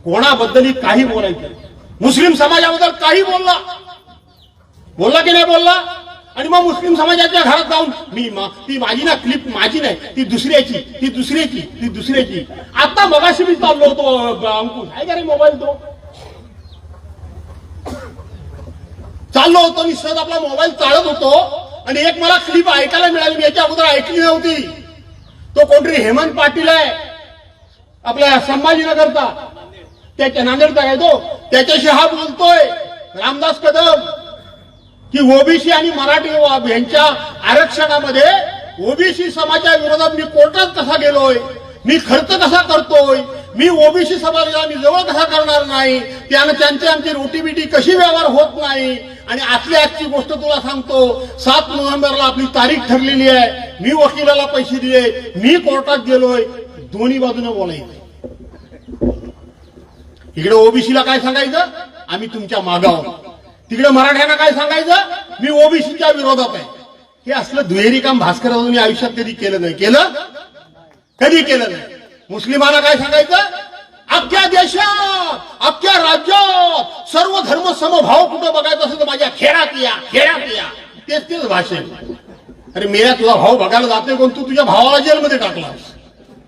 कोणाबद्दल काही बोलायचं, मुस्लिम समाजाबद्दल काही बोलला की नाही बोलला? आणि मग मुस्लिम समाजाच्या घरात जाऊन ती माझी ना क्लिप माझी नाही, ती दुसऱ्याची. आता मगाशी मी चाललो होतो अंकुश आहे का रे मोबाईल, तो चाललो होतो आणि सहज आपला मोबाईल चालत होतो आणि एक मला क्लिप ऐकायला मिळाली, मी याच्या अगोदर ऐकली नव्हती. तो कोणतरी हेमंत पाटील आहे आपल्या संभाजीनगरचा, त्याच्या नांदेडचा आहे तो, त्याच्याशी हा बोलतोय रामदास कदम की ओबीसी आणि मराठी यांच्या आरक्षणामध्ये ओबीसी समाजाच्या विरोधात मी कोर्टात कसा गेलोय, मी खर्च कसा करतोय, मी ओबीसी समाजाला मी जवळ कसा करणार नाही, त्यानं त्यांची आमची रोटीबिटी कशी व्यवहार होत नाही. आणि आजची गोष्ट तुला सांगतो, 7 नोव्हेंबरला आपली तारीख ठरलेली आहे, मी वकिलाला पैसे दिले, मी कोर्टात गेलोय. दोन्ही बाजूने बोलायचं. इकडे ओबीसीला काय सांगायचं, आम्ही तुमच्या मागावर, तिकडे मराठ्यांना काय सांगायचं, मी ओबीसीच्या विरोधात आहे. हे असलं दुहेरी काम भास्कररावांनी आयुष्यात कधी केलं नाही. मुस्लिमांना काय सांगायचं, अख्ख्या देशात अख्ख्या राज्यात सर्व धर्म समभाव कुठं बघायचं असेल तर माझ्या खेळात या. तेच भाषण. अरे मेरा तुझा भाऊ बघायला जाते कोण, तू तुझ्या भावाला जेलमध्ये टाकलास.